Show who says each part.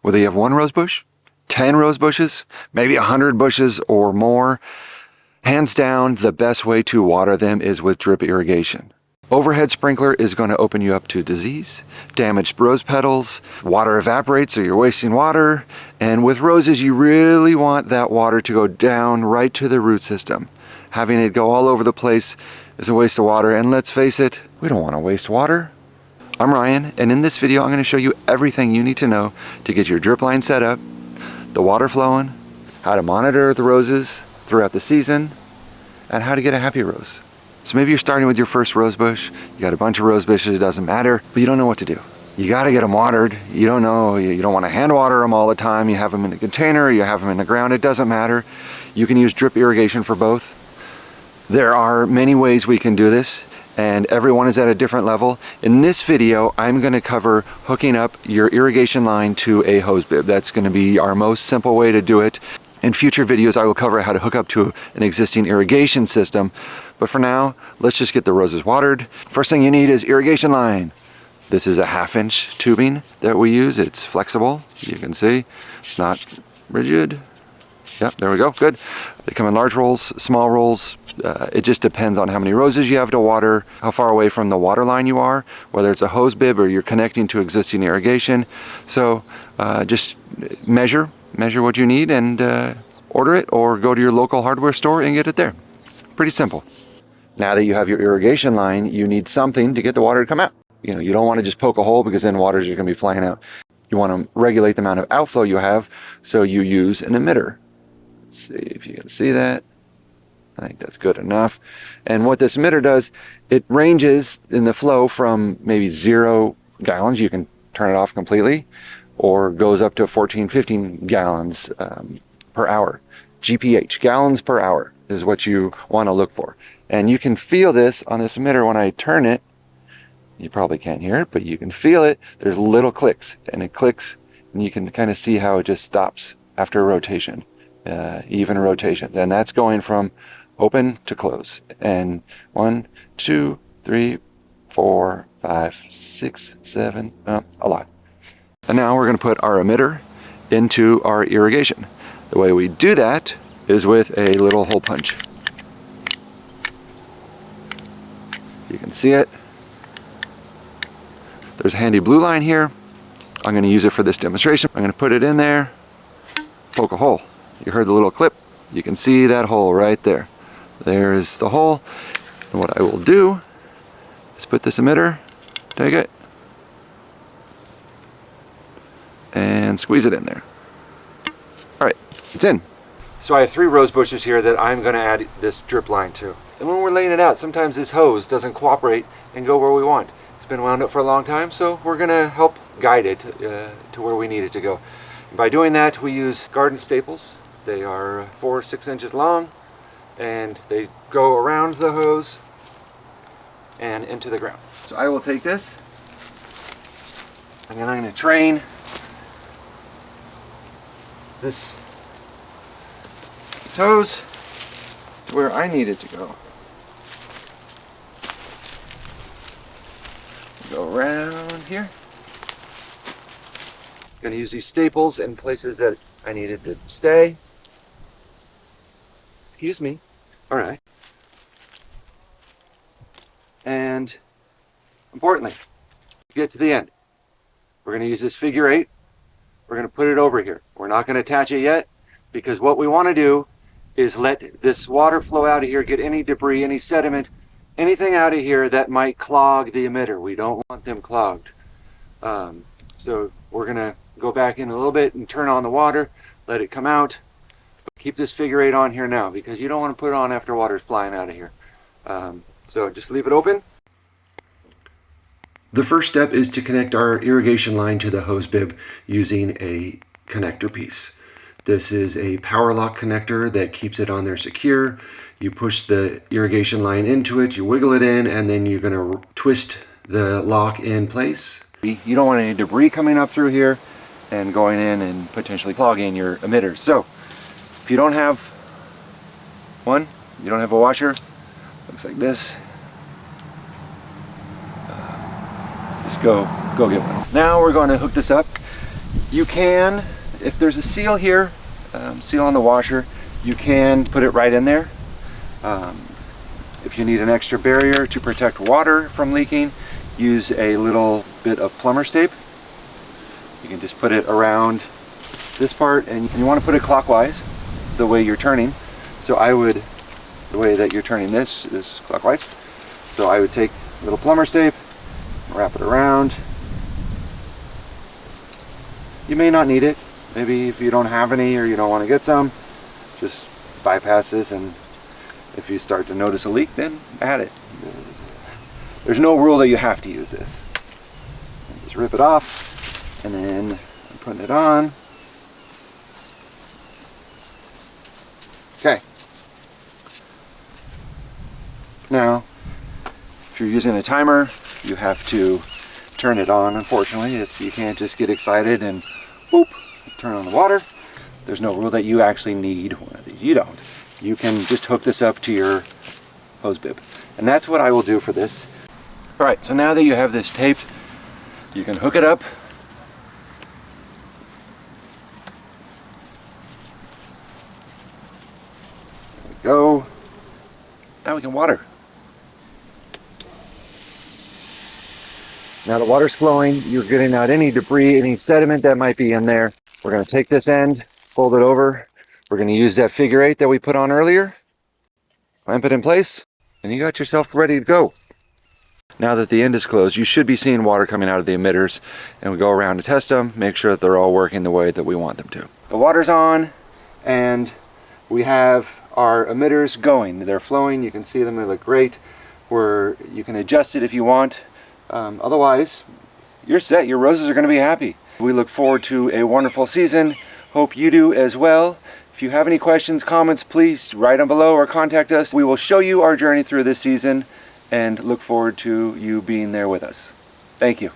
Speaker 1: Whether you have 1 rose bush, 10 rose bushes, maybe 100 bushes or more, hands down, the best way to water them is with drip irrigation. Overhead sprinkler is going to open you up to disease, damaged rose petals, water evaporates so you're wasting water, and with roses you really want that water to go down right to the root system. Having it go all over the place is a waste of water, and let's face it, we don't want to waste water. I'm Ryan, and in this video I'm going to show you everything you need to know to get your drip line set up, the water flowing, how to monitor the roses throughout the season, and how to get a happy rose. So maybe you're starting with your first rose bush, you got a bunch of rose bushes, it doesn't matter, but you don't know what to do. You got to get them watered. You don't know, you don't want to hand water them all the time. You have them in a container, you have them in the ground, it doesn't matter. You can use drip irrigation for both. There are many ways we can do this, and everyone is at a different level. In this video, I'm going to cover hooking up your irrigation line to a hose bib. That's going to be our most simple way to do it. In future videos, I will cover how to hook up to an existing irrigation system. But for now, let's just get the roses watered. First thing you need is irrigation line. This is a 1/2-inch tubing that we use. It's flexible, you can see. It's not rigid. Yep, there we go, good. They come in large rolls, small rolls. It just depends on how many roses you have to water, how far away from the water line you are, whether it's a hose bib or you're connecting to existing irrigation. So just measure what you need and order it, or go to your local hardware store and get it there. Pretty simple. Now that you have your irrigation line, you need something to get the water to come out. You know, you don't want to just poke a hole because then water is just going to be flying out. You want to regulate the amount of outflow you have, so you use an emitter. Let's see if you can see that. I think that's good enough. And what this emitter does, it ranges in the flow from maybe 0 gallons, you can turn it off completely, or goes up to 14, 15 gallons per hour. GPH, gallons per hour, is what you want to look for. And you can feel this on this emitter when I turn it. You probably can't hear it, but you can feel it. There's little clicks, and it clicks, and you can kind of see how it just stops after a rotation, even rotations. And that's going from open to close. And 1, 2, 3, 4, 5, 6, 7, a lot. And now we're going to put our emitter into our irrigation. The way we do that is with a little hole punch. You can see it. There's a handy blue line here. I'm going to use it for this demonstration. I'm going to put it in there, poke a hole. You heard the little clip. You can see that hole right there. There's the hole. And what I will do is put this emitter, take it, and squeeze it in there. All right, it's in. So I have 3 rose bushes here that I'm going to add this drip line to. And when we're laying it out, sometimes this hose doesn't cooperate and go where we want. It's been wound up for a long time, so we're going to help guide it to where we need it to go. And by doing that, we use garden staples. They are 4 or 6 inches long, and they go around the hose and into the ground. So I will take this, and then I'm going to train this hose to where I need it to go. Go around here. I'm going to use these staples in places that I need it to stay. Excuse me. All right. And importantly, get to the end. We're going to use this figure 8. We're going to put it over here. We're not going to attach it yet, because what we want to do is let this water flow out of here, get any debris, any sediment, anything out of here that might clog the emitter. We don't want them clogged. So we're going to go back in a little bit and turn on the water, let it come out. Keep this figure 8 on here now, because you don't want to put it on after water's flying out of here. So just leave it open. The first step is to connect our irrigation line to the hose bib using a connector piece. This is a power lock connector that keeps it on there secure. You push the irrigation line into it, you wiggle it in, and then you're going to twist the lock in place. You don't want any debris coming up through here and going in and potentially clogging your emitters. So if you don't have one, you don't have a washer, looks like this. Just go get one. Now we're going to hook this up You can, if there's a seal here, seal on the washer, you can put it right in there. If you need an extra barrier to protect water from leaking, use a little bit of plumber's tape. You can just put it around this part, and you want to put it clockwise, the way you're turning. So the way that you're turning this is clockwise. So I would take a little plumber's tape, wrap it around. You may not need it. Maybe if you don't have any or you don't want to get some, just bypass this, and if you start to notice a leak, then add it. There's no rule that you have to use this. Just rip it off, and then I'm putting it on. Okay. Now, if you're using a timer, you have to turn it on. Unfortunately, you can't just get excited and boop, turn on the water. There's no rule that you actually need one of these. You don't. You can just hook this up to your hose bib. And that's what I will do for this. All right, so now that you have this taped, you can hook it up. There we go. Now we can water. Now the water's flowing, you're getting out any debris, any sediment that might be in there. We're going to take this end, fold it over. We're going to use that figure 8 that we put on earlier, clamp it in place, and you got yourself ready to go. Now that the end is closed, you should be seeing water coming out of the emitters, and we go around to test them, make sure that they're all working the way that we want them to. The water's on, and we have our emitters going. They're flowing, you can see them, they look great. You can adjust it if you want. Otherwise, you're set. Your roses are going to be happy. We look forward to a wonderful season. Hope you do as well. If you have any questions, comments, please write them below or contact us. We will show you our journey through this season and look forward to you being there with us. Thank you.